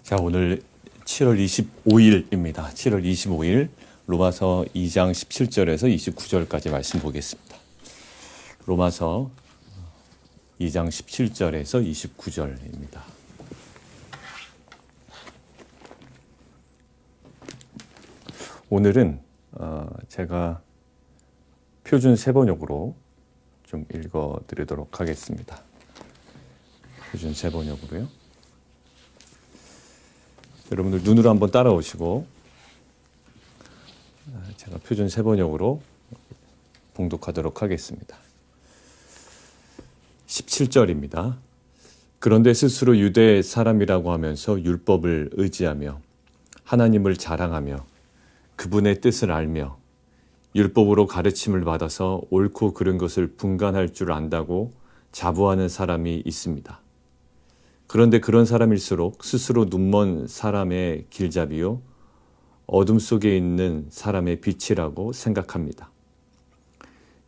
자, 오늘 7월 25일입니다. 7월 25일 로마서 2장 17절에서 29절까지 말씀 보겠습니다. 로마서 2장 17절에서 29절입니다. 오늘은 제가 표준 세번역으로 좀 읽어드리도록 하겠습니다. 표준 세번역으로요. 여러분들 눈으로 한번 따라오시고 제가 표준 세번역으로 봉독하도록 하겠습니다. 17절입니다. 그런데 스스로 유대 사람이라고 하면서 율법을 의지하며 하나님을 자랑하며 그분의 뜻을 알며 율법으로 가르침을 받아서 옳고 그른 것을 분간할 줄 안다고 자부하는 사람이 있습니다. 그런데 그런 사람일수록 스스로 눈먼 사람의 길잡이요 어둠 속에 있는 사람의 빛이라고 생각합니다.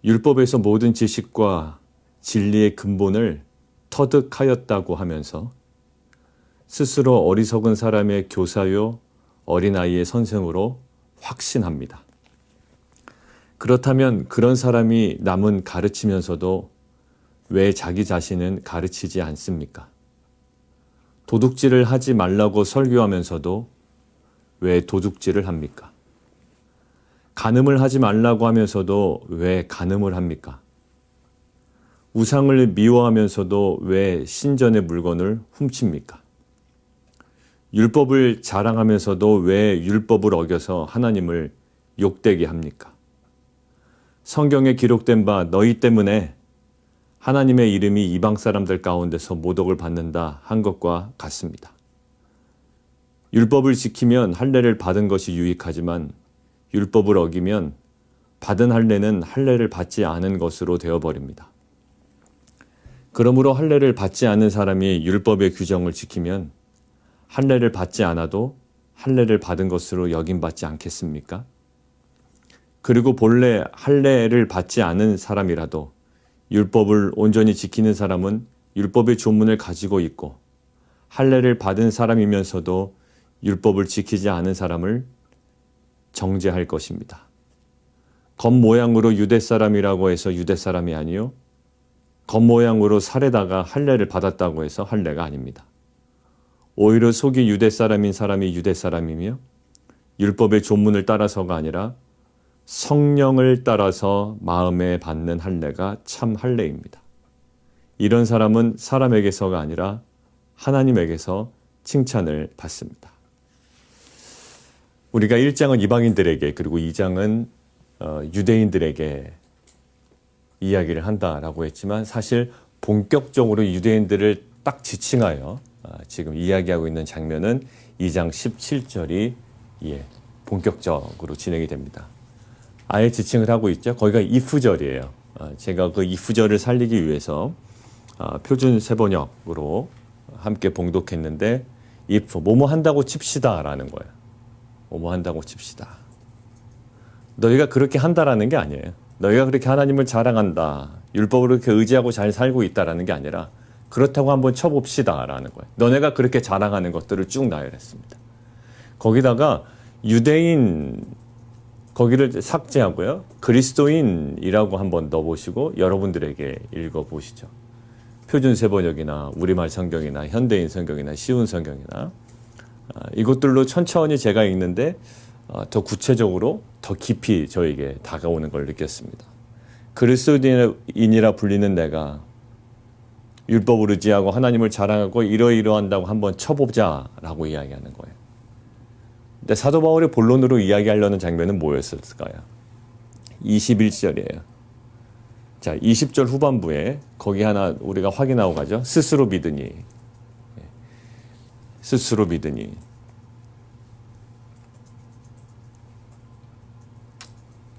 율법에서 모든 지식과 진리의 근본을 터득하였다고 하면서 스스로 어리석은 사람의 교사요 어린아이의 선생으로 확신합니다. 그렇다면 그런 사람이 남은 가르치면서도 왜 자기 자신은 가르치지 않습니까? 도둑질을 하지 말라고 설교하면서도 왜 도둑질을 합니까? 간음을 하지 말라고 하면서도 왜 간음을 합니까? 우상을 미워하면서도 왜 신전의 물건을 훔칩니까? 율법을 자랑하면서도 왜 율법을 어겨서 하나님을 욕되게 합니까? 성경에 기록된 바 너희 때문에 하나님의 이름이 이방 사람들 가운데서 모독을 받는다 한 것과 같습니다. 율법을 지키면 할례를 받은 것이 유익하지만 율법을 어기면 받은 할례는 할례를 받지 않은 것으로 되어버립니다. 그러므로 할례를 받지 않은 사람이 율법의 규정을 지키면 할례를 받지 않아도 할례를 받은 것으로 여김받지 않겠습니까? 그리고 본래 할례를 받지 않은 사람이라도 율법을 온전히 지키는 사람은 율법의 조문을 가지고 있고 할례를 받은 사람이면서도 율법을 지키지 않은 사람을 정죄할 것입니다. 겉모양으로 유대 사람이라고 해서 유대 사람이 아니요 겉모양으로 살에다가 할례를 받았다고 해서 할례가 아닙니다. 오히려 속이 유대 사람인 사람이 유대 사람이며 율법의 조문을 따라서가 아니라 성령을 따라서 마음에 받는 할례가 참 할례입니다. 이런 사람은 사람에게서가 아니라 하나님에게서 칭찬을 받습니다. 우리가 1장은 이방인들에게 그리고 2장은 유대인들에게 이야기를 한다라고 했지만 사실 본격적으로 유대인들을 딱 지칭하여 지금 이야기하고 있는 장면은 2장 17절이 본격적으로 진행이 됩니다. 아예 지칭을 하고 있죠. 거기가 if절이에요. 제가 그 if절을 살리기 위해서 표준 세번역으로 함께 봉독했는데 if, 뭐뭐 한다고 칩시다 라는 거예요. 뭐뭐 한다고 칩시다. 너희가 그렇게 한다라는 게 아니에요. 너희가 그렇게 하나님을 자랑한다. 율법으로 그렇게 의지하고 잘 살고 있다라는 게 아니라 그렇다고 한번 쳐봅시다 라는 거예요. 너네가 그렇게 자랑하는 것들을 쭉 나열했습니다. 거기다가 유대인 거기를 삭제하고요. 그리스도인이라고 한번 넣어보시고 여러분들에게 읽어보시죠. 표준 세번역이나 우리말 성경이나 현대인 성경이나 쉬운 성경이나 이것들로 천천히 제가 읽는데 더 구체적으로 더 깊이 저에게 다가오는 걸 느꼈습니다. 그리스도인이라 불리는 내가 율법을 의지하고 하나님을 자랑하고 이러이러한다고 한번 쳐보자라고 이야기하는 거예요. 근데 사도 바울의 본론으로 이야기하려는 장면은 뭐였을까요? 21절이에요. 자, 20절 후반부에 거기 하나 우리가 확인하고 가죠. 스스로 믿으니. 스스로 믿으니.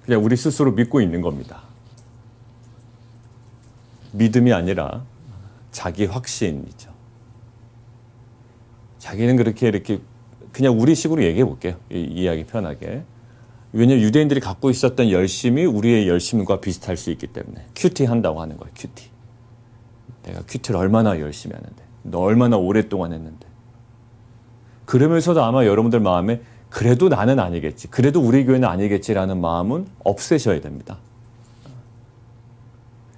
그냥 우리 스스로 믿고 있는 겁니다. 믿음이 아니라 자기 확신이죠. 자기는 그렇게 이렇게 그냥 우리식으로 얘기해 볼게요. 이야기 편하게. 왜냐하면 유대인들이 갖고 있었던 열심이 우리의 열심과 비슷할 수 있기 때문에 큐티 한다고 하는 거예요. 큐티. 내가 큐티를 얼마나 열심히 하는데 너 얼마나 오랫동안 했는데 그러면서도 아마 여러분들 마음에 그래도 나는 아니겠지, 그래도 우리 교회는 아니겠지라는 마음은 없애셔야 됩니다.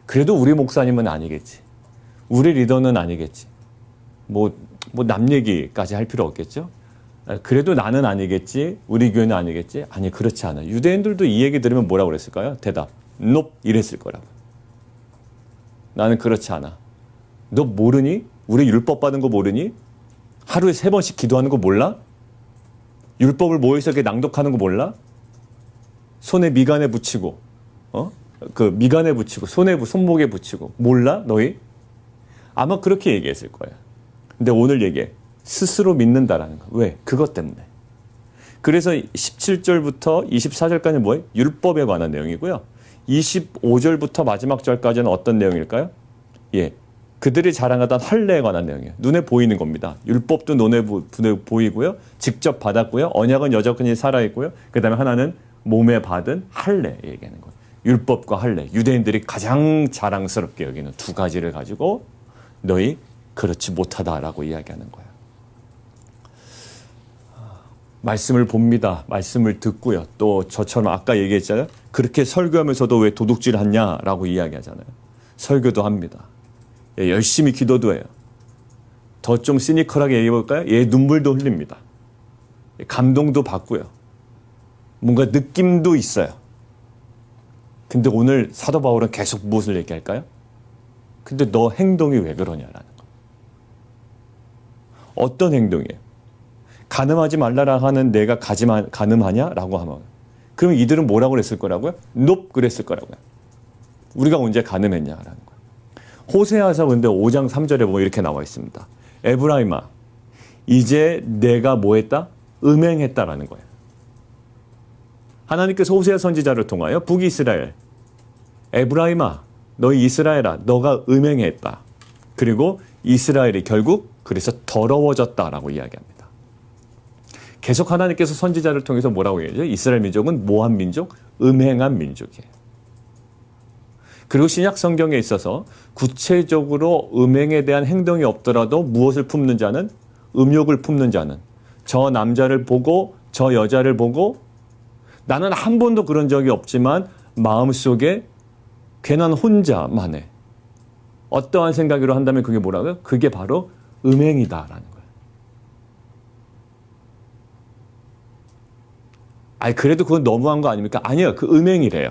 그래도 우리 목사님은 아니겠지, 우리 리더는 아니겠지, 뭐 남 얘기까지 할 필요 없겠죠. 그래도 나는 아니겠지, 우리 교회는 아니겠지. 아니, 그렇지 않아. 유대인들도 이 얘기 들으면 뭐라고 그랬을까요? 대답, nope, 이랬을 거라고. 나는 그렇지 않아. 너 모르니? 우리 율법 받은 거 모르니? 하루에 3번씩 기도하는 거 몰라? 율법을 모여서 이렇게 낭독하는 거 몰라? 손에 미간에 붙이고, 그 미간에 붙이고, 손목에 붙이고, 몰라? 너희? 아마 그렇게 얘기했을 거야. 근데 오늘 얘기해. 스스로 믿는다라는 거. 왜? 그것 때문에. 그래서 17절부터 24절까지는 뭐예요? 율법에 관한 내용이고요. 25절부터 마지막 절까지는 어떤 내용일까요? 예. 그들이 자랑하던 할례에 관한 내용이에요. 눈에 보이는 겁니다. 율법도 눈에 보이고요. 직접 받았고요. 언약은 여전히 살아있고요. 그 다음에 하나는 몸에 받은 할례 얘기하는 거예요. 율법과 할례. 유대인들이 가장 자랑스럽게 여기는 두 가지를 가지고 너희 그렇지 못하다라고 이야기하는 거예요. 말씀을 봅니다. 말씀을 듣고요. 또 저처럼 아까 얘기했잖아요. 그렇게 설교하면서도 왜 도둑질 하냐라고 이야기하잖아요. 설교도 합니다. 예, 열심히 기도도 해요. 더 좀 시니컬하게 얘기해볼까요? 예, 눈물도 흘립니다. 예, 감동도 받고요. 뭔가 느낌도 있어요. 근데 오늘 사도 바울은 계속 무엇을 얘기할까요? 근데 너 행동이 왜 그러냐라는 거. 어떤 행동이에요? 간음하지 말라라 하는 내가 간음하냐라고 하면, 그럼 이들은 뭐라고 그랬을 거라고요? 높 그랬을 거라고요. 우리가 언제 간음했냐라는 거예요. 호세아서 근데 5장 3절에 보면 이렇게 나와 있습니다. 에브라임아, 이제 내가 뭐 했다? 음행했다라는 거예요. 하나님께서 호세아 선지자를 통하여 북이스라엘, 에브라임아, 너희 이스라엘아, 너가 음행했다. 그리고 이스라엘이 결국 그래서 더러워졌다라고 이야기합니다. 계속 하나님께서 선지자를 통해서 뭐라고 얘기하죠? 이스라엘 민족은 뭐한 민족? 음행한 민족이에요. 그리고 신약 성경에 있어서 구체적으로 음행에 대한 행동이 없더라도 무엇을 품는 자는? 음욕을 품는 자는 저 남자를 보고 저 여자를 보고 나는 한 번도 그런 적이 없지만 마음속에 괜한 혼자만의 어떠한 생각으로 한다면 그게 뭐라고요? 그게 바로 음행이다라는 거예요. 아니 그래도 그건 너무한 거 아닙니까? 아니요. 그 음행이래요.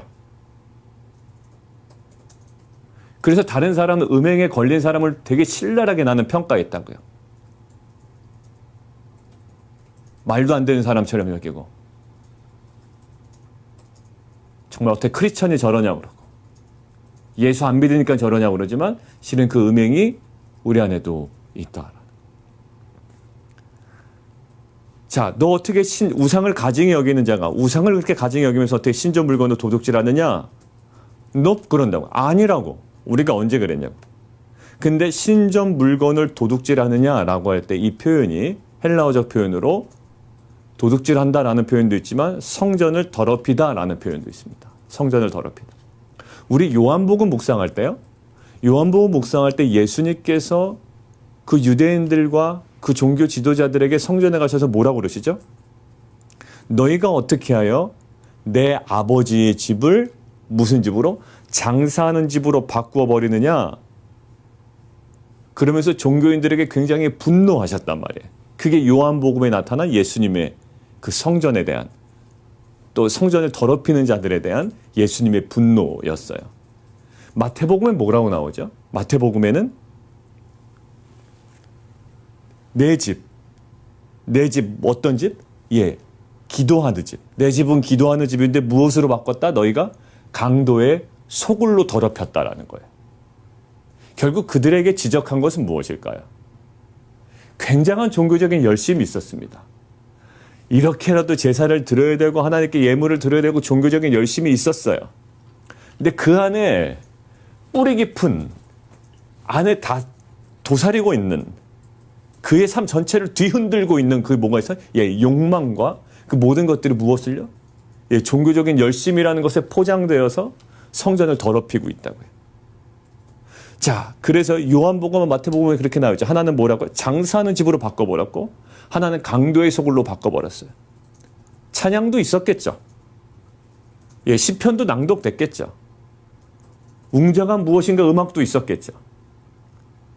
그래서 다른 사람은 음행에 걸린 사람을 되게 신랄하게 나는 평가했다고요. 말도 안 되는 사람처럼 여기고 정말 어떻게 크리스천이 저러냐고 그러고 예수 안 믿으니까 저러냐고 그러지만 실은 그 음행이 우리 안에도 있다. 자, 너 어떻게 우상을 가증히 여기는 자가 우상을 그렇게 가증히 여기면서 어떻게 신전 물건을 도둑질하느냐? 너 그런다고. 아니라고. 우리가 언제 그랬냐고. 근데 신전 물건을 도둑질하느냐라고 할 때 이 표현이 헬라어적 표현으로 도둑질한다라는 표현도 있지만 성전을 더럽히다라는 표현도 있습니다. 성전을 더럽히다. 우리 요한복음 묵상할 때요. 요한복음 묵상할 때 예수님께서 그 유대인들과 그 종교 지도자들에게 성전에 가셔서 뭐라고 그러시죠? 너희가 어떻게 하여 내 아버지의 집을 무슨 집으로? 장사하는 집으로 바꾸어 버리느냐? 그러면서 종교인들에게 굉장히 분노하셨단 말이에요. 그게 요한복음에 나타난 예수님의 그 성전에 대한 또 성전을 더럽히는 자들에 대한 예수님의 분노였어요. 마태복음에 뭐라고 나오죠? 마태복음에는 내 집 어떤 집? 예, 기도하는 집. 내 집은 기도하는 집인데 무엇으로 바꿨다? 너희가 강도의 소굴로 더럽혔다라는 거예요. 결국 그들에게 지적한 것은 무엇일까요? 굉장한 종교적인 열심이 있었습니다. 이렇게라도 제사를 드려야 되고 하나님께 예물을 드려야 되고 종교적인 열심이 있었어요. 근데 그 안에 뿌리 깊은 안에 다 도사리고 있는 그의 삶 전체를 뒤흔들고 있는 그 뭐가 있어요? 예, 욕망과 그 모든 것들이 무엇을요? 예, 종교적인 열심이라는 것에 포장되어서 성전을 더럽히고 있다고요. 자, 그래서 요한복음과 마태복음에 그렇게 나오죠. 하나는 뭐라고요? 장사하는 집으로 바꿔버렸고 하나는 강도의 소굴로 바꿔버렸어요. 찬양도 있었겠죠. 예, 시편도 낭독됐겠죠. 웅장한 무엇인가 음악도 있었겠죠.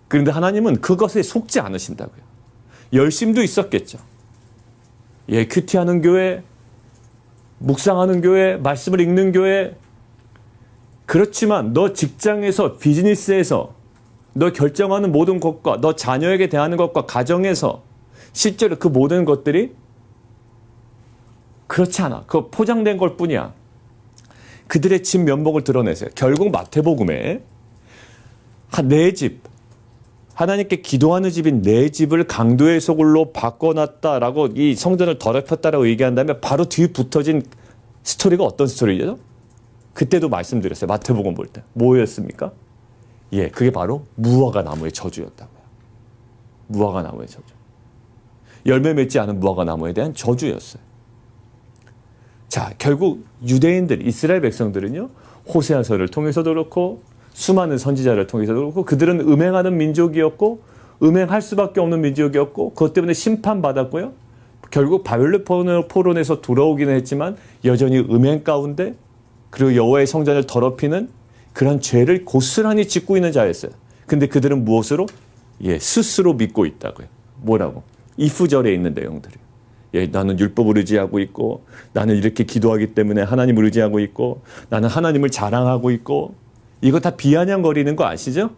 그런데 하나님은 그것에 속지 않으신다고요. 열심도 있었겠죠. 예, 큐티하는 교회, 묵상하는 교회, 말씀을 읽는 교회. 그렇지만 너 직장에서, 비즈니스에서, 너 결정하는 모든 것과 너 자녀에게 대하는 것과 가정에서 실제로 그 모든 것들이 그렇지 않아. 그 포장된 것 뿐이야. 그들의 진 면목을 드러내세요. 결국 마태복음에 내 집, 하나님께 기도하는 집인 내 집을 강도의 소굴로 바꿔놨다라고 이 성전을 더럽혔다라고 얘기한다면 바로 뒤에 붙어진 스토리가 어떤 스토리죠? 그때도 말씀드렸어요. 마태복음 볼 때. 뭐였습니까? 예, 그게 바로 무화과 나무의 저주였다고요. 무화과 나무의 저주. 열매 맺지 않은 무화과 나무에 대한 저주였어요. 자, 결국 유대인들, 이스라엘 백성들은요, 호세아서를 통해서도 그렇고 수많은 선지자를 통해서도 그렇고 그들은 음행하는 민족이었고 음행할 수밖에 없는 민족이었고 그것 때문에 심판받았고요. 결국 바벨론 포로에서 돌아오기는 했지만 여전히 음행 가운데 그리고 여호와의 성전을 더럽히는 그런 죄를 고스란히 짓고 있는 자였어요. 근데 그들은 무엇으로? 예, 스스로 믿고 있다고요. 뭐라고? 이프절에 있는 내용들이요. 예, 나는 율법을 의지하고 있고 나는 이렇게 기도하기 때문에 하나님을 의지하고 있고 나는 하나님을 자랑하고 있고 이거 다 비아냥거리는 거 아시죠?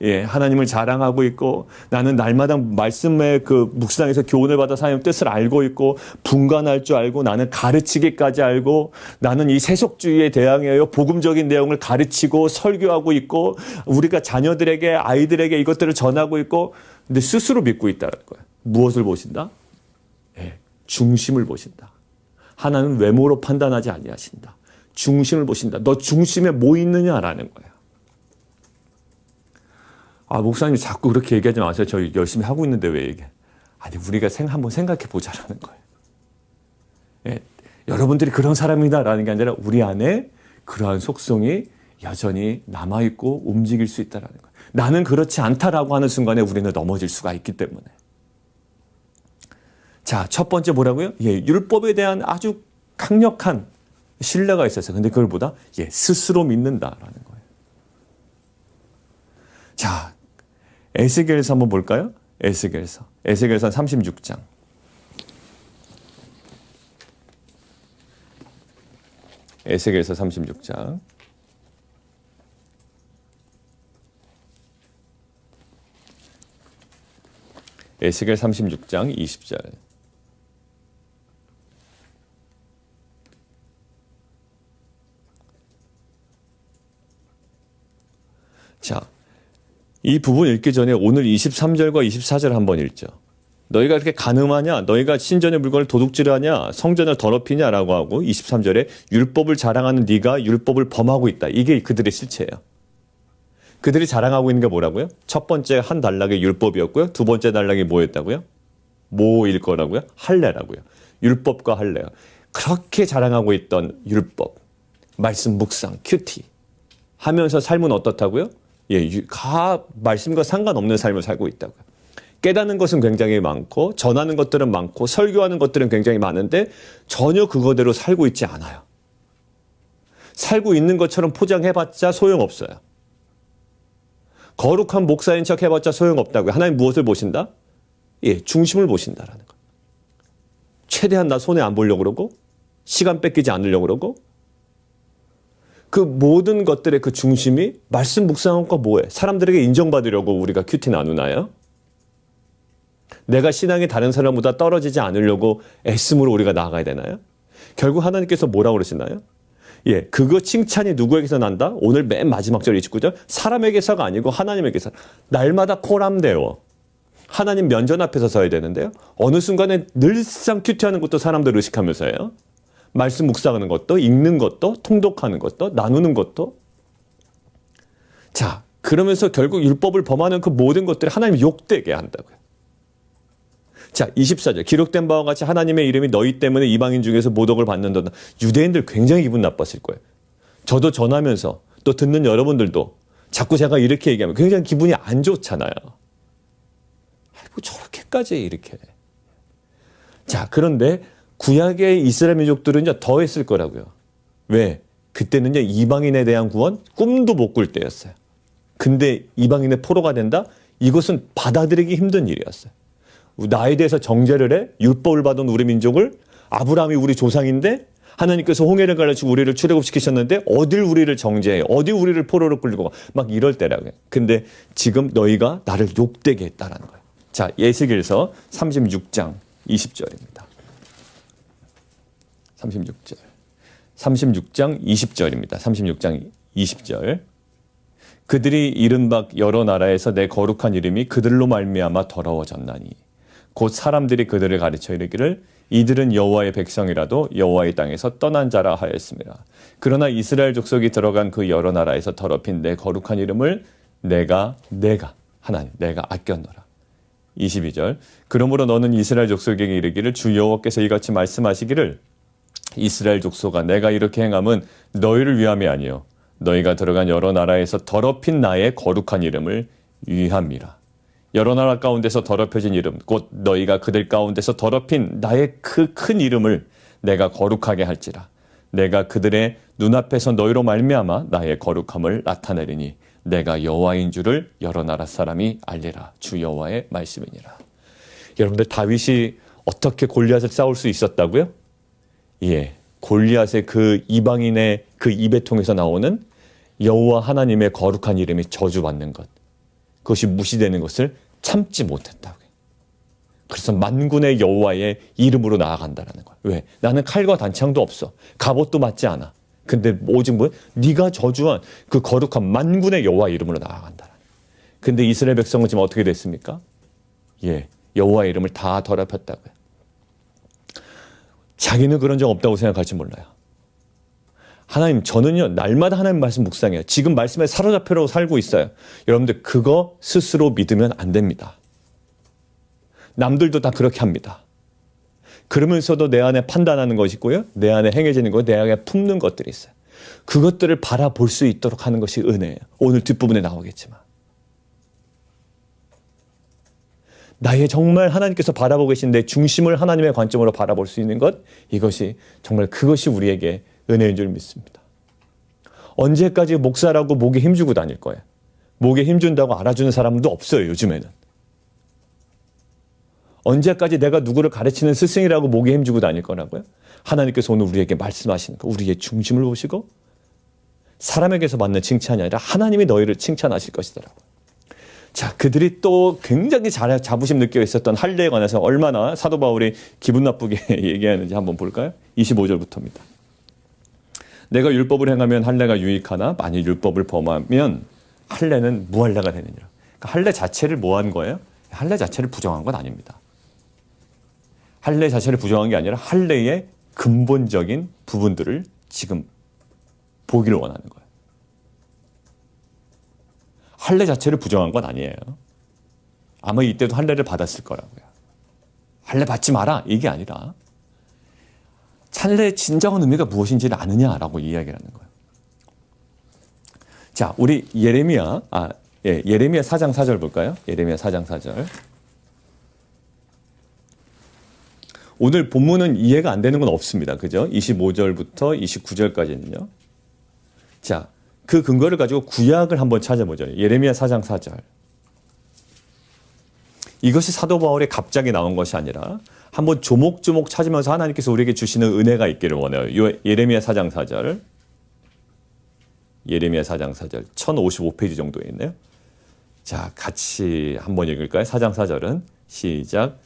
예, 하나님을 자랑하고 있고 나는 날마다 말씀의 그 묵상에서 교훈을 받아 하나님 뜻을 알고 있고 분간할 줄 알고 나는 가르치기까지 알고 나는 이 세속주의에 대항하여 복음적인 내용을 가르치고 설교하고 있고 우리가 자녀들에게 아이들에게 이것들을 전하고 있고 근데 스스로 믿고 있다는 거예요. 무엇을 보신다? 예, 중심을 보신다. 하나는 외모로 판단하지 아니하신다. 중심을 보신다. 너 중심에 뭐 있느냐라는 거예요. 아, 목사님 자꾸 그렇게 얘기하지 마세요. 저 열심히 하고 있는데 왜 얘기해? 아니, 우리가 한번 생각해 보자라는 거예요. 예, 여러분들이 그런 사람이다라는 게 아니라 우리 안에 그러한 속성이 여전히 남아있고 움직일 수 있다라는 거예요. 나는 그렇지 않다라고 하는 순간에 우리는 넘어질 수가 있기 때문에. 자, 첫 번째 뭐라고요? 예, 율법에 대한 아주 강력한 신뢰가 있었어요. 근데 그걸보다 예, 스스로 믿는다라는 거예요. 자, 에스겔서 한번 볼까요? 에스겔서 36장. 에스겔서 36장. 에스겔 36장 20절. 자, 이 부분 읽기 전에 오늘 23절과 24절 한번 읽죠. 너희가 그렇게 간음하냐? 너희가 신전의 물건을 도둑질하냐? 성전을 더럽히냐라고 하고 23절에 율법을 자랑하는 네가 율법을 범하고 있다. 이게 그들의 실체예요. 그들이 자랑하고 있는 게 뭐라고요? 첫 번째 한 단락의 율법이었고요. 두 번째 단락이 뭐였다고요? 뭐일 거라고요? 할례라고요. 율법과 할례요. 그렇게 자랑하고 있던 율법, 말씀 묵상, 큐티 하면서 삶은 어떻다고요? 예, 말씀과 상관없는 삶을 살고 있다고요. 깨닫는 것은 굉장히 많고 전하는 것들은 많고 설교하는 것들은 굉장히 많은데 전혀 그거대로 살고 있지 않아요. 살고 있는 것처럼 포장해봤자 소용없어요. 거룩한 목사인 척 해봤자 소용없다고요. 하나님 무엇을 보신다? 예, 중심을 보신다라는 거예요. 최대한 나 손해 안 보려고 그러고 시간 뺏기지 않으려고 그러고 그 모든 것들의 그 중심이 말씀 묵상과 뭐예요? 사람들에게 인정받으려고 우리가 큐티 나누나요? 내가 신앙이 다른 사람보다 떨어지지 않으려고 애씀으로 우리가 나아가야 되나요? 결국 하나님께서 뭐라고 그러시나요? 예, 그거 칭찬이 누구에게서 난다? 오늘 맨 마지막 절 29절 사람에게서가 아니고 하나님에게서 날마다 코람데워 하나님 면전 앞에서 서야 되는데요. 어느 순간에 늘상 큐티하는 것도 사람들 의식하면서요. 말씀 묵상하는 것도 읽는 것도 통독하는 것도 나누는 것도 자 그러면서 결국 율법을 범하는 그 모든 것들이 하나님 욕되게 한다고요. 자 24절 기록된 바와 같이 하나님의 이름이 너희 때문에 이방인 중에서 모독을 받는다. 유대인들 굉장히 기분 나빴을 거예요. 저도 전하면서 또 듣는 여러분들도 자꾸 제가 이렇게 얘기하면 굉장히 기분이 안 좋잖아요. 아이고 저렇게까지 이렇게 자, 그런데 구약의 이스라엘 민족들은 이제 더 했을 거라고요. 왜? 그때는 이제 이방인에 대한 구원 꿈도 못 꿀 때였어요. 근데 이방인의 포로가 된다? 이것은 받아들이기 힘든 일이었어요. 나에 대해서 정죄를 해? 율법을 받은 우리 민족을? 아브라함이 우리 조상인데 하나님께서 홍해를 갈라치고 우리를 출애굽시키셨는데 어딜 우리를 정죄해? 어디 우리를 포로로 끌고 가? 막 이럴 때라고요. 근데 지금 너희가 나를 욕되게 했다라는 거예요. 자, 에스겔서 36장 20절입니다. 36절. 36장 20절입니다. 36장 20절. 그들이 이른 바 여러 나라에서 내 거룩한 이름이 그들로 말미암아 더러워졌나니 곧 사람들이 그들을 가르쳐 이르기를 이들은 여호와의 백성이라도 여호와의 땅에서 떠난 자라 하였습니다. 그러나 이스라엘 족속이 들어간 그 여러 나라에서 더럽힌 내 거룩한 이름을 내가 하나님 내가 아꼈노라. 22절. 그러므로 너는 이스라엘 족속에게 이르기를 주 여호와께서 이같이 말씀하시기를 이스라엘 족속아 내가 이렇게 행함은 너희를 위함이 아니요 너희가 들어간 여러 나라에서 더럽힌 나의 거룩한 이름을 위함이라. 여러 나라 가운데서 더럽혀진 이름 곧 너희가 그들 가운데서 더럽힌 나의 그 큰 이름을 내가 거룩하게 할지라. 내가 그들의 눈앞에서 너희로 말미암아 나의 거룩함을 나타내리니 내가 여호와인 줄을 여러 나라 사람이 알리라. 주 여호와의 말씀이니라. 여러분들 다윗이 어떻게 골리앗을 싸울 수 있었다고요? 예, 골리앗의 그 이방인의 그 입에 통해서 나오는 여호와 하나님의 거룩한 이름이 저주받는 것, 그것이 무시되는 것을 참지 못했다고요. 그래서 만군의 여호와의 이름으로 나아간다라는 거예요. 왜? 나는 칼과 단창도 없어. 갑옷도 맞지 않아. 근데 오직 뭐? 네가 저주한 그 거룩한 만군의 여호와 이름으로 나아간다. 근데 이스라엘 백성은 지금 어떻게 됐습니까? 예, 여호와의 이름을 다 더럽혔다고요. 자기는 그런 적 없다고 생각할지 몰라요. 하나님, 저는요 날마다 하나님 말씀 묵상해요. 지금 말씀에 사로잡혀 살고 있어요. 여러분들 그거 스스로 믿으면 안 됩니다. 남들도 다 그렇게 합니다. 그러면서도 내 안에 판단하는 것이 있고요. 내 안에 행해지는 것, 내 안에 품는 것들이 있어요. 그것들을 바라볼 수 있도록 하는 것이 은혜예요. 오늘 뒷부분에 나오겠지만. 나의 정말 하나님께서 바라보고 계신 내 중심을 하나님의 관점으로 바라볼 수 있는 것, 이것이 정말 그것이 우리에게 은혜인 줄 믿습니다. 언제까지 목사라고 목에 힘주고 다닐 거예요? 목에 힘준다고 알아주는 사람도 없어요, 요즘에는. 언제까지 내가 누구를 가르치는 스승이라고 목에 힘주고 다닐 거라고요? 하나님께서 오늘 우리에게 말씀하시는 거, 우리의 중심을 보시고 사람에게서 받는 칭찬이 아니라 하나님이 너희를 칭찬하실 것이더라고요. 자, 그들이 또 굉장히 자부심 느껴 있었던 할례에 관해서 얼마나 사도 바울이 기분 나쁘게 얘기하는지 한번 볼까요? 25절부터입니다. 내가 율법을 행하면 할례가 유익하나 만일 율법을 범하면 할례는 무할례가 되느니라. 그러니까 할례 자체를 뭐 한 거예요? 할례 자체를 부정한 건 아닙니다. 할례 자체를 부정한 게 아니라 할례의 근본적인 부분들을 지금 보기를 원하는 거예요. 할례 자체를 부정한 건 아니에요. 아마 이때도 할례를 받았을 거라고요. 할례 받지 마라 이게 아니라 할례의 진정한 의미가 무엇인지를 아느냐라고 이야기하는 거예요. 자, 우리 예레미야 4장 4절 볼까요? 예레미야 4장 4절. 오늘 본문은 이해가 안 되는 건 없습니다. 그죠? 25절부터 29절까지는요. 자, 그 근거를 가지고 구약을 한번 찾아보죠. 예레미야 4장 4절. 이것이 사도 바울이 갑자기 나온 것이 아니라 한번 조목조목 찾으면서 하나님께서 우리에게 주시는 은혜가 있기를 원해요. 예레미야 4장 4절. 예레미야 4장 4절. 1055페이지 정도에 있네요. 자, 같이 한번 읽을까요? 4장 4절은 시작.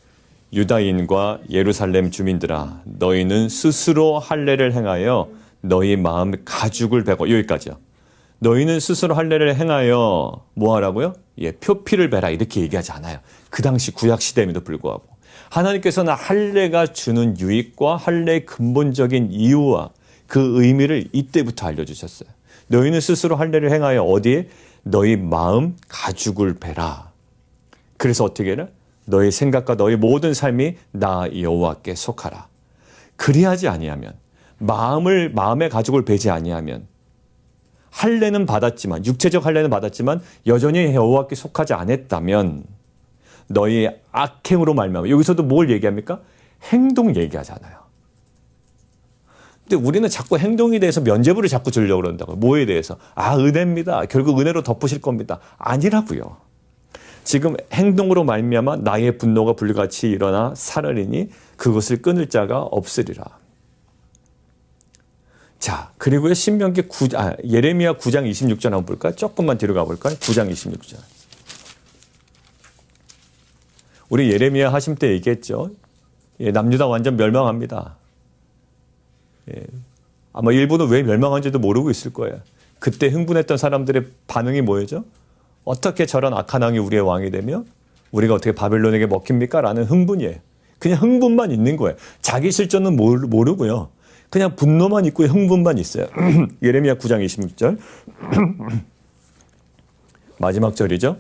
유다인과 예루살렘 주민들아, 너희는 스스로 할례를 행하여 너희 마음 가죽을 베고, 여기까지요. 너희는 스스로 할례를 행하여 뭐 하라고요? 예, 표피를 베라 이렇게 얘기하지 않아요. 그 당시 구약 시대임에도 불구하고 하나님께서는 할례가 주는 유익과 할례의 근본적인 이유와 그 의미를 이때부터 알려주셨어요. 너희는 스스로 할례를 행하여 어디에? 너희 마음 가죽을 베라. 그래서 어떻게 해라? 너희 생각과 너희 모든 삶이 나 여호와께 속하라. 그리하지 아니하면, 마음의 가죽을 베지 아니하면, 할례는 받았지만, 육체적 할례는 받았지만 여전히 여호와께 속하지 않았다면 너희의 악행으로 말미암아, 여기서도 뭘 얘기합니까? 행동 얘기하잖아요. 근데 우리는 자꾸 행동에 대해서 면죄부를 자꾸 주려고 그런다고요. 뭐에 대해서? 은혜입니다. 결국 은혜로 덮으실 겁니다. 아니라고요. 지금 행동으로 말미암아 나의 분노가 불같이 일어나 살으리니 그것을 끊을 자가 없으리라. 자, 그리고요 예레미야 9장 26절 한번 볼까요? 조금만 뒤로 가볼까요? 9장 26절. 우리 예레미야 하심 때 얘기했죠. 남유다 완전 멸망합니다. 아마 일부는 왜 멸망한지도 모르고 있을 거예요. 그때 흥분했던 사람들의 반응이 뭐였죠? 어떻게 저런 악한 왕이 우리의 왕이 되며 우리가 어떻게 바벨론에게 먹힙니까? 라는 흥분이에요. 그냥 흥분만 있는 거예요. 자기 실존은 모르고요. 그냥 분노만 있고 흥분만 있어요. 예레미야 9장 26절. 마지막 절이죠.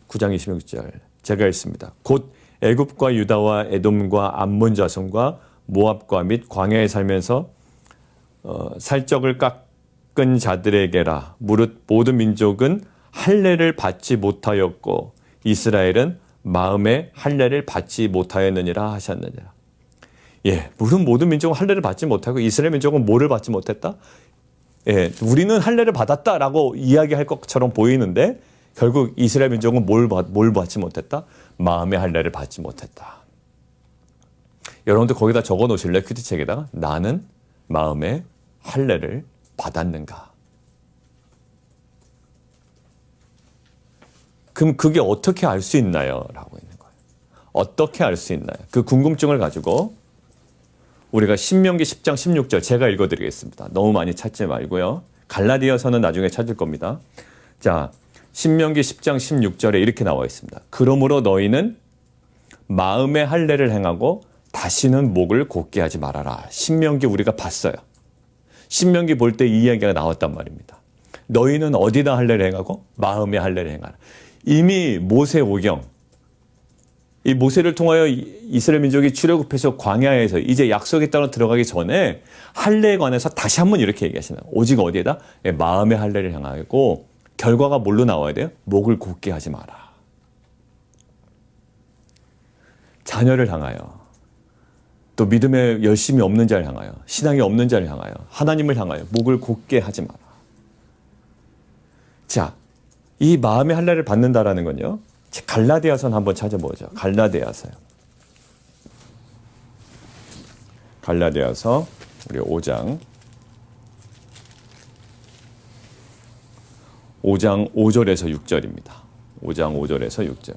9장 26절. 제가 읽습니다. 곧 애굽과 유다와 에돔과 암몬 자손과 모압과 및 광야에 살면서 살적을 깎은 자들에게라. 무릇 모든 민족은 할례를 받지 못하였고 이스라엘은 마음에 할례를 받지 못하였느니라 하셨느니라. 무슨 모든 민족은 할례를 받지 못하고 이스라엘 민족은 뭐를 받지 못했다? 우리는 할례를 받았다라고 이야기할 것처럼 보이는데 결국 이스라엘 민족은 뭘 받지 못했다? 마음의 할례를 받지 못했다. 여러분들 거기다 적어 놓으실래요? 큐티책에다가 나는 마음의 할례를 받았는가? 그럼 그게 어떻게 알 수 있나요? 라고 있는 거예요. 어떻게 알 수 있나요? 그 궁금증을 가지고 우리가 신명기 10장 16절 제가 읽어드리겠습니다. 너무 많이 찾지 말고요. 갈라디아서는 나중에 찾을 겁니다. 자, 신명기 10장 16절에 이렇게 나와 있습니다. 그러므로 너희는 마음의 할례를 행하고 다시는 목을 곧게 하지 말아라. 신명기 우리가 봤어요. 신명기 볼 때 이 이야기가 나왔단 말입니다. 너희는 어디다 할례를 행하고 마음의 할례를 행하라. 이미 모세오경, 이 모세를 통하여 이스라엘 민족이 출애굽해서 광야에서 이제 약속의 땅으로 들어가기 전에 할례에 관해서 다시 한번 이렇게 얘기하시나요? 오직 어디에다? 마음의 할례를 행하고 결과가 뭘로 나와야 돼요? 목을 곧게 하지 마라. 자녀를 향하여 또 믿음에 열심이 없는 자를 향하여 신앙이 없는 자를 향하여 하나님을 향하여 목을 곧게 하지 마라. 자, 이 마음의 할례를 받는다라는 건요. 갈라디아서는 한번 찾아보죠. 갈라디아서요. 갈라디아서 우리 5장 5절에서 6절입니다. 5장 5절에서 6절.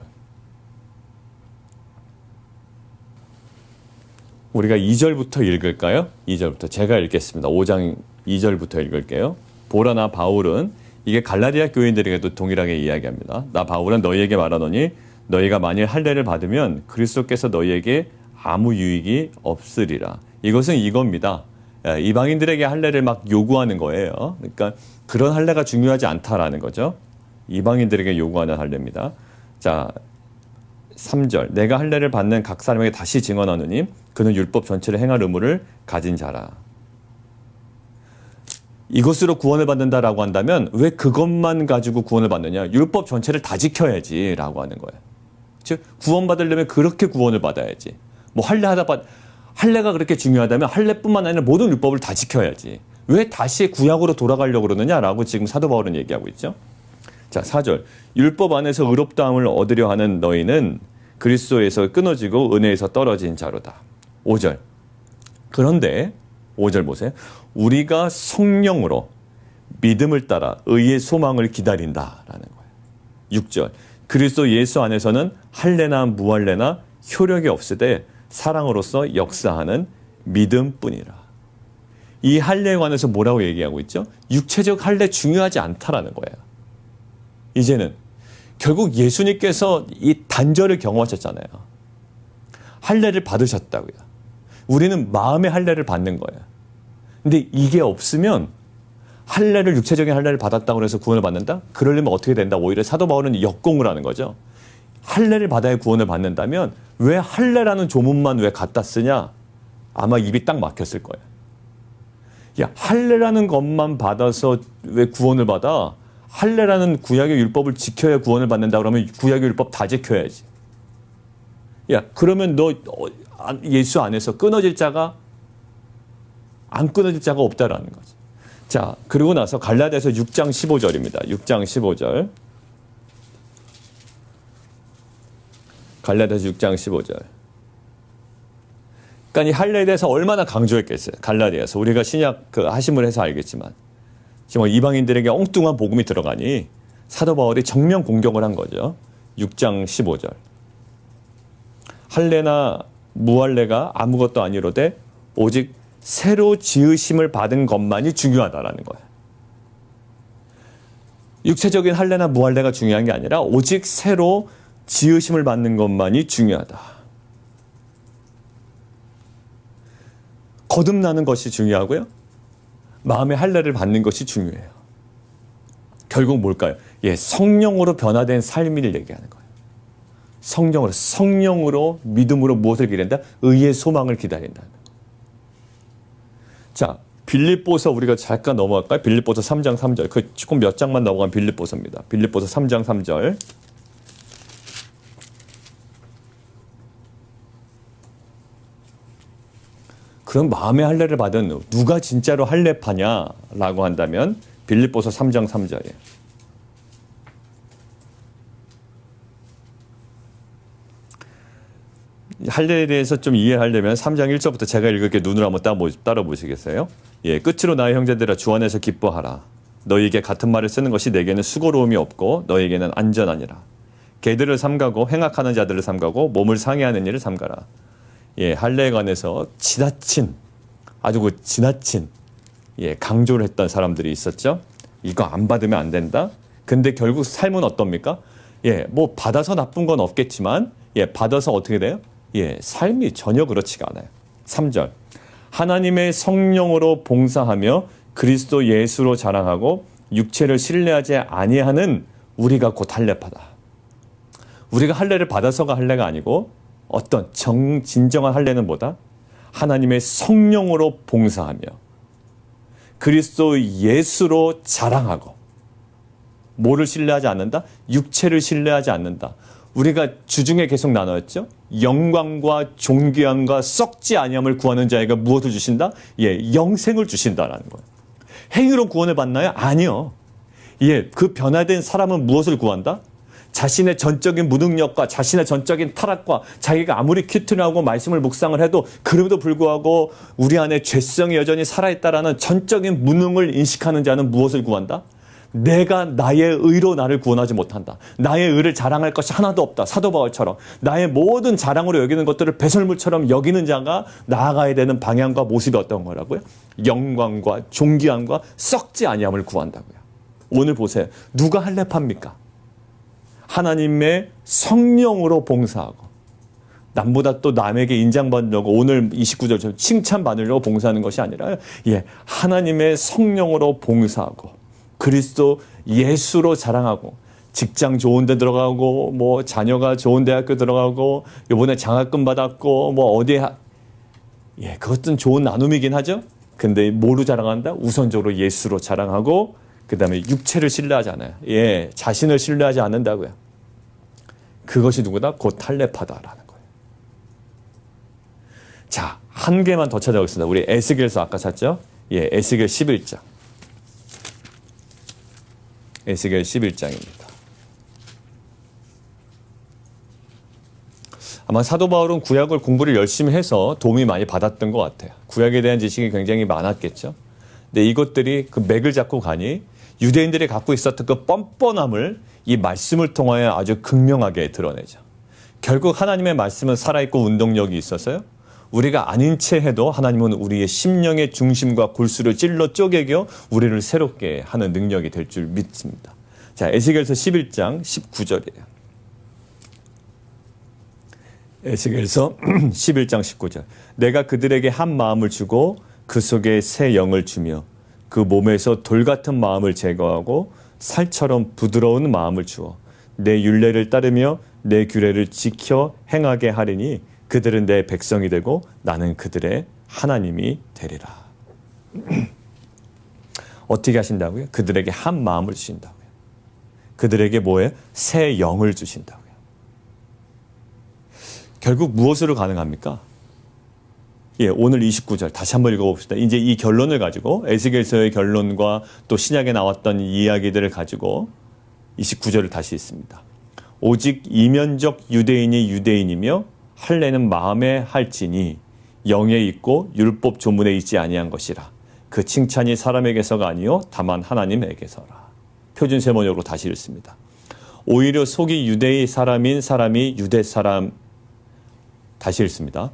우리가 2절부터 읽을까요? 2절부터 제가 읽겠습니다. 5장 2절부터 읽을게요. 보라 나 바울은 이게 갈라디아 교인들에게도 동일하게 이야기합니다. 나 바울은 너희에게 말하노니 너희가 만일 할례를 받으면 그리스도께서 너희에게 아무 유익이 없으리라. 이것은 이겁니다. 이방인들에게 할례를 막 요구하는 거예요. 그러니까 그런 할례가 중요하지 않다라는 거죠. 이방인들에게 요구하는 할례입니다. 자, 3절. 내가 할례를 받는 각 사람에게 다시 증언하노니 그는 율법 전체를 행할 의무를 가진 자라. 이것으로 구원을 받는다라고 한다면 왜 그것만 가지고 구원을 받느냐? 율법 전체를 다 지켜야지라고 하는 거예요. 즉 구원받으려면 그렇게 구원을 받아야지. 뭐 할례가 그렇게 중요하다면 할례뿐만 아니라 모든 율법을 다 지켜야지. 왜 다시 구약으로 돌아가려고 그러느냐라고 지금 사도 바울은 얘기하고 있죠. 자, 4절. 율법 안에서 의롭다함을 얻으려 하는 너희는 그리스도에서 끊어지고 은혜에서 떨어진 자로다. 5절. 그런데 5절 보세요. 우리가 성령으로 믿음을 따라 의의 소망을 기다린다라는 거예요. 6절. 그리스도 예수 안에서는 할례나 무할례나 효력이 없으되 사랑으로서 역사하는 믿음뿐이라. 이 할례에 관해서 뭐라고 얘기하고 있죠? 육체적 할례 중요하지 않다라는 거예요. 이제는 결국 예수님께서 이 단절을 경험하셨잖아요. 할례를 받으셨다고요. 우리는 마음의 할례를 받는 거예요. 근데 이게 없으면 할례를 육체적인 할례를 받았다고 해서 구원을 받는다? 그러려면 어떻게 된다? 오히려 사도 바울은 역공을 하는 거죠. 할례를 받아야 구원을 받는다면 왜 할례라는 조문만 왜 갖다 쓰냐? 아마 입이 딱 막혔을 거예요. 야, 할례라는 것만 받아서 왜 구원을 받아? 할례라는 구약의 율법을 지켜야 구원을 받는다 그러면 구약의 율법 다 지켜야지. 야, 그러면 너 예수 안에서 끊어질 자가 안 끊어질 자가 없다라는 거죠. 자, 그리고 나서 갈라디아서 6장 15절입니다. 6장 15절. 갈라디아서 6장 15절. 그러니까 이 할례에 대해서 얼마나 강조했겠어요. 갈라디아서. 우리가 신약 하심을 해서 알겠지만 지금 이방인들에게 엉뚱한 복음이 들어가니 사도 바울이 정면 공격을 한 거죠. 6장 15절. 할례나 무할례가 아무것도 아니로되 오직 새로 지으심을 받은 것만이 중요하다라는 거예요. 육체적인 할례나 무할례가 중요한 게 아니라 오직 새로 지으심을 받는 것만이 중요하다. 거듭나는 것이 중요하고요. 마음의 할례를 받는 것이 중요해요. 결국 뭘까요? 예, 성령으로 변화된 삶을 얘기하는 거예요. 성령으로 믿음으로 무엇을 기다린다? 의의 소망을 기다린다. 자, 빌립보서 우리가 잠깐 넘어갈까요? 빌립보서 3장 3절. 그 조금 몇 장만 넘어간 빌립보서입니다. 빌립보서 3장 3절. 그럼 마음의 할례를 받은 누가 진짜로 할례파냐라고 한다면 빌립보서 3장 3절이에요. 할례에 대해서 좀 이해하려면 3장 1절부터 제가 읽을게 눈으로 한번 따라 보시겠어요? 예, 끝으로 나의 형제들아 주 안에서 기뻐하라. 너희에게 같은 말을 쓰는 것이 내게는 수고로움이 없고 너희에게는 안전하니라. 개들을 삼가고 행악하는 자들을 삼가고 몸을 상해하는 일을 삼가라. 예, 할례에 관해서 지나친 예, 강조를 했던 사람들이 있었죠. 이거 안 받으면 안 된다. 근데 결국 삶은 어떻습니까? 예, 뭐 받아서 나쁜 건 없겠지만 예, 받아서 어떻게 돼요? 예, 삶이 전혀 그렇지가 않아요. 3절. 하나님의 성령으로 봉사하며 그리스도 예수로 자랑하고 육체를 신뢰하지 아니하는 우리가 곧 할례파다. 우리가 할례를 받아서가 할례가 아니고 어떤 진정한 할례는 뭐다? 하나님의 성령으로 봉사하며 그리스도 예수로 자랑하고 뭐를 신뢰하지 않는다? 육체를 신뢰하지 않는다. 우리가 주중에 계속 나눴죠. 영광과 존귀함과 썩지 아니함을 구하는 자에게 무엇을 주신다? 예, 영생을 주신다라는 거예요. 행위로 구원을 받나요? 아니요. 예, 그 변화된 사람은 무엇을 구한다? 자신의 전적인 무능력과 자신의 전적인 타락과 자기가 아무리 큐트하고 말씀을 묵상을 해도 그럼에도 불구하고 우리 안에 죄성이 여전히 살아있다라는 전적인 무능을 인식하는 자는 무엇을 구한다? 내가 나의 의로 나를 구원하지 못한다. 나의 의를 자랑할 것이 하나도 없다. 사도 바울처럼 나의 모든 자랑으로 여기는 것들을 배설물처럼 여기는 자가 나아가야 되는 방향과 모습이 어떤 거라고요? 영광과 존귀함과 썩지 아니함을 구한다고요. 오늘 보세요. 누가 할례파입니까? 하나님의 성령으로 봉사하고 남보다 또 남에게 인정받으려고 오늘 29절 칭찬받으려고 봉사하는 것이 아니라 예, 하나님의 성령으로 봉사하고 그리스도 예수로 자랑하고 직장 좋은 데 들어가고 뭐 자녀가 좋은 대학교 들어가고 이번에 장학금 받았고 뭐 어디에 예, 그것은 좋은 나눔이긴 하죠. 근데 뭐로 자랑한다? 우선적으로 예수로 자랑하고 그다음에 육체를 신뢰하지 않아요. 예, 자신을 신뢰하지 않는다고요. 그것이 누구다? 곧 할례파다라는 거예요. 자, 한 개만 더 찾아보겠습니다. 우리 에스겔서 아까 찾죠? 예, 에스겔 11장. 에스겔 11장입니다. 아마 사도 바울은 구약을 공부를 열심히 해서 도움이 많이 받았던 것 같아요. 구약에 대한 지식이 굉장히 많았겠죠. 근데 이것들이 그 맥을 잡고 가니 유대인들이 갖고 있었던 그 뻔뻔함을 이 말씀을 통하여 아주 극명하게 드러내죠. 결국 하나님의 말씀은 살아있고 운동력이 있어서요. 우리가 아닌 채 해도 하나님은 우리의 심령의 중심과 골수를 찔러 쪼개겨 우리를 새롭게 하는 능력이 될 줄 믿습니다. 자, 에스겔서 11장 19절이에요. 에스겔서 11장 19절. 내가 그들에게 한 마음을 주고 그 속에 새 영을 주며 그 몸에서 돌 같은 마음을 제거하고 살처럼 부드러운 마음을 주어 내 율례를 따르며 내 규례를 지켜 행하게 하리니 그들은 내 백성이 되고 나는 그들의 하나님이 되리라. 어떻게 하신다고요? 그들에게 한 마음을 주신다고요. 그들에게 뭐예요? 새 영을 주신다고요. 결국 무엇으로 가능합니까? 예, 오늘 29절 다시 한번 읽어봅시다. 이제 이 결론을 가지고 에스겔서의 결론과 또 신약에 나왔던 이야기들을 가지고 29절을 다시 읽습니다. 오직 이면적 유대인이 유대인이며 할례는 마음에 할지니 영에 있고 율법 조문에 있지 아니한 것이라. 그 칭찬이 사람에게서가 아니요 다만 하나님에게서라. 표준 세번역으로 다시 읽습니다. 오히려 속이 유대의 사람인 사람이 유대 사람, 다시 읽습니다.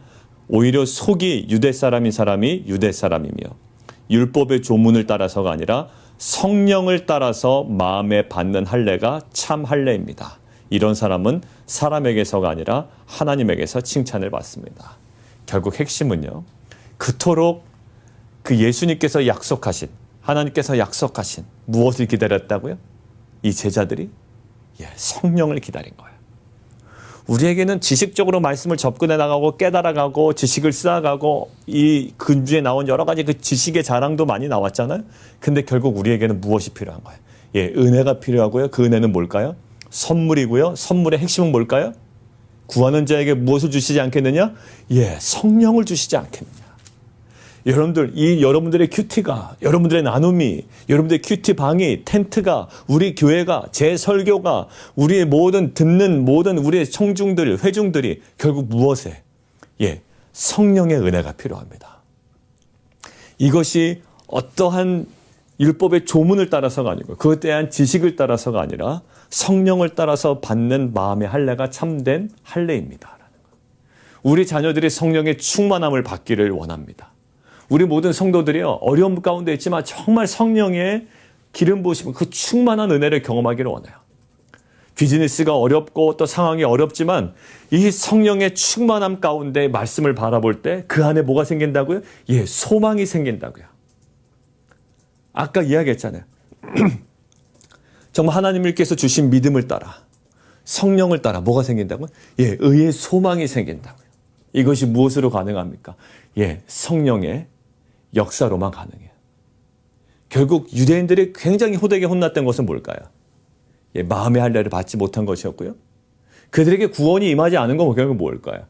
오히려 속이 유대 사람인 사람이 유대 사람이며 율법의 조문을 따라서가 아니라 성령을 따라서 마음에 받는 할례가 참 할례입니다. 이런 사람은 사람에게서가 아니라 하나님에게서 칭찬을 받습니다. 결국 핵심은요, 그토록 그 예수님께서 약속하신, 하나님께서 약속하신 무엇을 기다렸다고요? 이 제자들이 성령을 기다린 거예요. 우리에게는 지식적으로 말씀을 접근해 나가고 깨달아가고 지식을 쌓아가고 이 근주에 나온 여러 가지 그 지식의 자랑도 많이 나왔잖아요. 근데 결국 우리에게는 무엇이 필요한 거예요? 은혜가 필요하고요. 그 은혜는 뭘까요? 선물이고요. 선물의 핵심은 뭘까요? 구하는 자에게 무엇을 주시지 않겠느냐? 성령을 주시지 않겠느냐. 여러분들, 여러분들의 큐티가, 여러분들의 나눔이, 여러분들의 큐티 방이, 텐트가, 우리 교회가, 제 설교가, 우리의 모든 듣는 모든 우리의 청중들, 회중들이 결국 무엇에? 성령의 은혜가 필요합니다. 이것이 어떠한 율법의 조문을 따라서가 아니고 그것에 대한 지식을 따라서가 아니라 성령을 따라서 받는 마음의 할례가 참된 할례입니다. 우리 자녀들이 성령의 충만함을 받기를 원합니다. 우리 모든 성도들이요, 어려움 가운데 있지만 정말 성령의 기름 부으심, 그 충만한 은혜를 경험하기를 원해요. 비즈니스가 어렵고 또 상황이 어렵지만 이 성령의 충만함 가운데 말씀을 바라볼 때 그 안에 뭐가 생긴다고요? 소망이 생긴다고요. 아까 이야기했잖아요. 정말 하나님께서 주신 믿음을 따라, 성령을 따라 뭐가 생긴다고요? 의의 소망이 생긴다고요. 이것이 무엇으로 가능합니까? 성령의 역사로만 가능해요. 결국 유대인들이 굉장히 호되게 혼났던 것은 뭘까요? 마음의 할례를 받지 못한 것이었고요. 그들에게 구원이 임하지 않은 건 결국 뭘까요?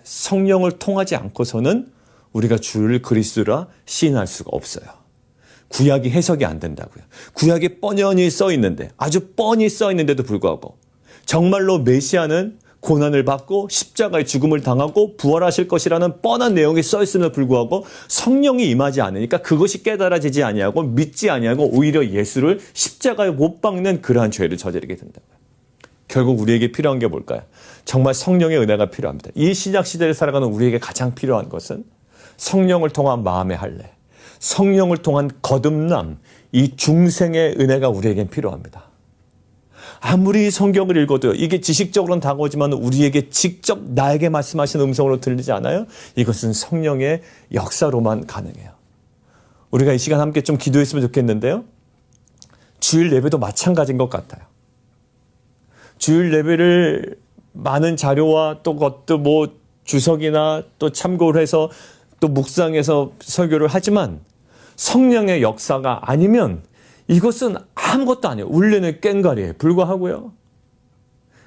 성령을 통하지 않고서는 우리가 주를 그리스도라 시인할 수가 없어요. 구약이 해석이 안 된다고요. 구약이 뻔히 써 있는데, 아주 뻔히 써 있는데도 불구하고 정말로 메시아는 고난을 받고 십자가의 죽음을 당하고 부활하실 것이라는 뻔한 내용이 써 있음에도 불구하고 성령이 임하지 않으니까 그것이 깨달아지지 아니하고 믿지 아니하고 오히려 예수를 십자가에 못 박는 그러한 죄를 저지르게 된다고요. 결국 우리에게 필요한 게 뭘까요? 정말 성령의 은혜가 필요합니다. 이 신약 시대를 살아가는 우리에게 가장 필요한 것은 성령을 통한 마음의 할례, 성령을 통한 거듭남, 이 중생의 은혜가 우리에겐 필요합니다. 아무리 성경을 읽어도 이게 지식적으로는 다가오지만 우리에게 직접 나에게 말씀하신 음성으로 들리지 않아요? 이것은 성령의 역사로만 가능해요. 우리가 이 시간 함께 좀 기도했으면 좋겠는데요. 주일 예배도 마찬가지인 것 같아요. 주일 예배를 많은 자료와 또 그것도 뭐 주석이나 또 참고를 해서 또 묵상해서 설교를 하지만 성령의 역사가 아니면 이것은 아무것도 아니에요. 울리는 꽹과리에 불과하고요.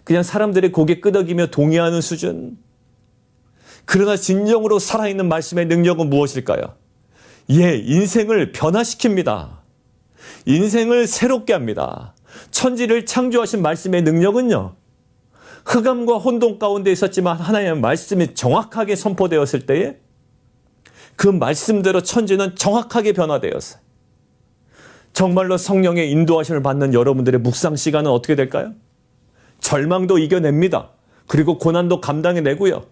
그냥 사람들이 고개 끄덕이며 동의하는 수준. 그러나 진정으로 살아있는 말씀의 능력은 무엇일까요? 인생을 변화시킵니다. 인생을 새롭게 합니다. 천지를 창조하신 말씀의 능력은요, 흑암과 혼돈 가운데 있었지만 하나님의 말씀이 정확하게 선포되었을 때에 그 말씀대로 천지는 정확하게 변화되었어요. 정말로 성령의 인도하심을 받는 여러분들의 묵상 시간은 어떻게 될까요? 절망도 이겨냅니다. 그리고 고난도 감당해내고요.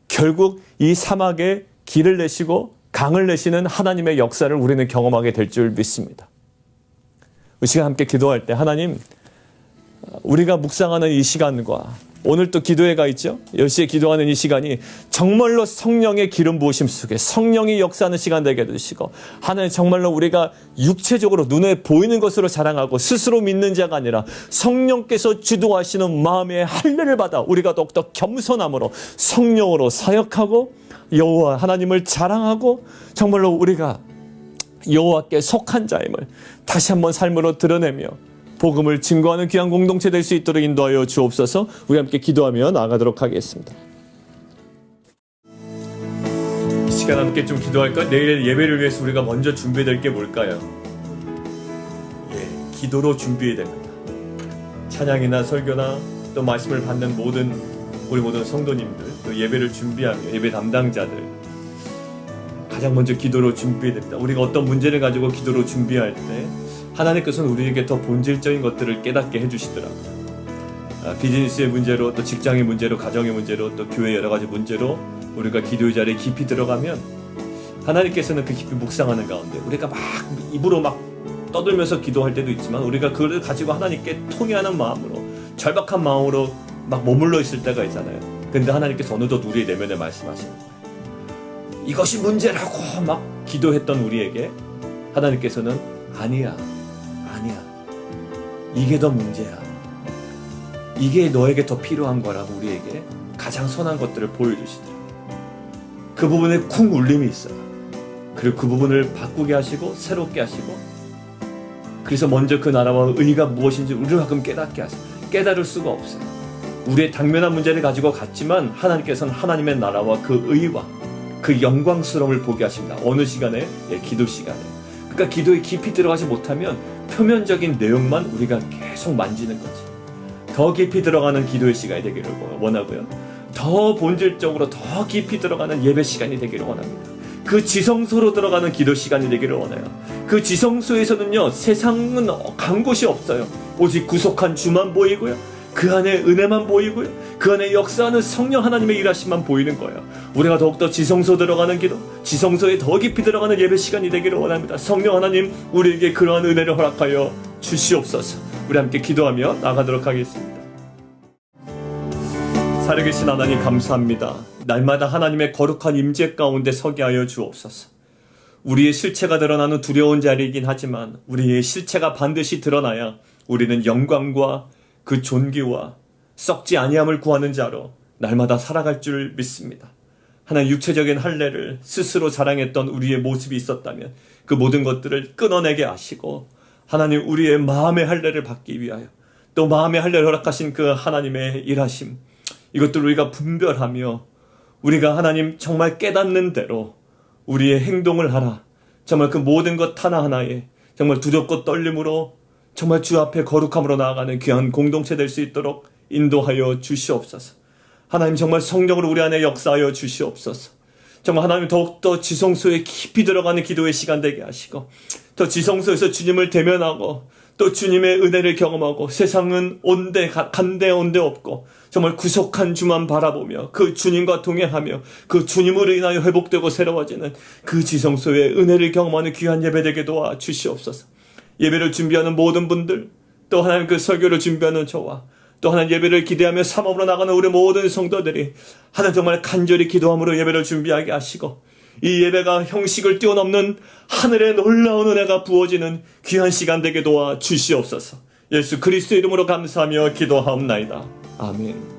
결국 이 사막에 길을 내시고 강을 내시는 하나님의 역사를 우리는 경험하게 될 줄 믿습니다. 이 시간 함께 기도할 때 하나님, 우리가 묵상하는 이 시간과 오늘 또 기도회가 있죠. 10시에 기도하는 이 시간이 정말로 성령의 기름 부으심 속에 성령이 역사하는 시간 되게 해주시고, 하나님 정말로 우리가 육체적으로 눈에 보이는 것으로 자랑하고 스스로 믿는 자가 아니라 성령께서 주도하시는 마음의 할례를 받아 우리가 더욱더 겸손함으로 성령으로 사역하고 여호와 하나님을 자랑하고 정말로 우리가 여호와께 속한 자임을 다시 한번 삶으로 드러내며 복음을 증거하는 귀한 공동체 될 수 있도록 인도하여 주옵소서. 우리 함께 기도하며 나아가도록 하겠습니다. 이 시간 함께 좀 기도할까? 내일 예배를 위해서 우리가 먼저 준비해야 될 게 뭘까요? 기도로 준비해야 됩니다. 찬양이나 설교나 또 말씀을 받는 우리 모든 성도님들, 또 예배를 준비하며 예배 담당자들, 가장 먼저 기도로 준비해야 됩니다. 우리가 어떤 문제를 가지고 기도로 준비할 때 하나님께서는 우리에게 더 본질적인 것들을 깨닫게 해주시더라고요. 비즈니스의 문제로, 또 직장의 문제로, 가정의 문제로, 또 교회 여러 가지 문제로 우리가 기도의 자리에 깊이 들어가면 하나님께서는 그 깊이 묵상하는 가운데 우리가 막 입으로 막 떠들면서 기도할 때도 있지만 우리가 그걸 가지고 하나님께 통회하는 마음으로, 절박한 마음으로 막 머물러 있을 때가 있잖아요. 근데 하나님께서 어느덧 우리의 내면에 말씀하시는 거예요. 이것이 문제라고 막 기도했던 우리에게 하나님께서는 아니야, 이게 더 문제야, 이게 너에게 더 필요한 거라고 우리에게 가장 선한 것들을 보여주시더라고요. 그 부분에 쿵 울림이 있어요. 그리고 그 부분을 바꾸게 하시고 새롭게 하시고, 그래서 먼저 그 나라와 의가 무엇인지 우리를 가끔 깨닫게 하세요. 깨달을 수가 없어요. 우리의 당면한 문제를 가지고 갔지만 하나님께서는 하나님의 나라와 그 의와 그 영광스러움을 보게 하십니다. 어느 시간에? 기도 시간에. 그러니까 기도에 깊이 들어가지 못하면 표면적인 내용만 우리가 계속 만지는 거지. 더 깊이 들어가는 기도의 시간이 되기를 원하고요. 더 본질적으로 더 깊이 들어가는 예배 시간이 되기를 원합니다. 그 지성소로 들어가는 기도 시간이 되기를 원해요. 그 지성소에서는요, 세상은 간 곳이 없어요. 오직 구속한 주만 보이고요, 그 안에 은혜만 보이고요, 그 안에 역사하는 성령 하나님의 일하심만 보이는 거예요. 우리가 더욱더 지성소 들어가는 기도, 지성소에 더 깊이 들어가는 예배 시간이 되기를 원합니다. 성령 하나님, 우리에게 그러한 은혜를 허락하여 주시옵소서. 우리 함께 기도하며 나가도록 하겠습니다. 살아계신 하나님, 감사합니다. 날마다 하나님의 거룩한 임재 가운데 서게 하여 주옵소서. 우리의 실체가 드러나는 두려운 자리이긴 하지만 우리의 실체가 반드시 드러나야 우리는 영광과 그 존귀와 썩지 아니함을 구하는 자로 날마다 살아갈 줄 믿습니다. 하나님, 육체적인 할례를 스스로 자랑했던 우리의 모습이 있었다면 그 모든 것들을 끊어내게 하시고, 하나님, 우리의 마음의 할례를 받기 위하여, 또 마음의 할례를 허락하신 그 하나님의 일하심, 이것들을 우리가 분별하며 우리가 하나님 정말 깨닫는 대로 우리의 행동을 하라. 정말 그 모든 것 하나하나에 정말 두렵고 떨림으로 정말 주 앞에 거룩함으로 나아가는 귀한 공동체 될 수 있도록 인도하여 주시옵소서. 하나님, 정말 성령으로 우리 안에 역사하여 주시옵소서. 정말 하나님, 더욱더 지성소에 깊이 들어가는 기도의 시간 되게 하시고, 더 지성소에서 주님을 대면하고 또 주님의 은혜를 경험하고, 세상은 간데 온데 없고 정말 구속한 주만 바라보며 그 주님과 동행하며 그 주님으로 인하여 회복되고 새로워지는 그 지성소의 은혜를 경험하는 귀한 예배 되게 도와 주시옵소서. 예배를 준비하는 모든 분들, 또 하나님 그 설교를 준비하는 저와 또 하나님 예배를 기대하며 사모으로 나가는 우리 모든 성도들이 하나님 정말 간절히 기도함으로 예배를 준비하게 하시고, 이 예배가 형식을 뛰어넘는 하늘의 놀라운 은혜가 부어지는 귀한 시간 되게 도와 주시옵소서. 예수 그리스도 이름으로 감사하며 기도하옵나이다. 아멘.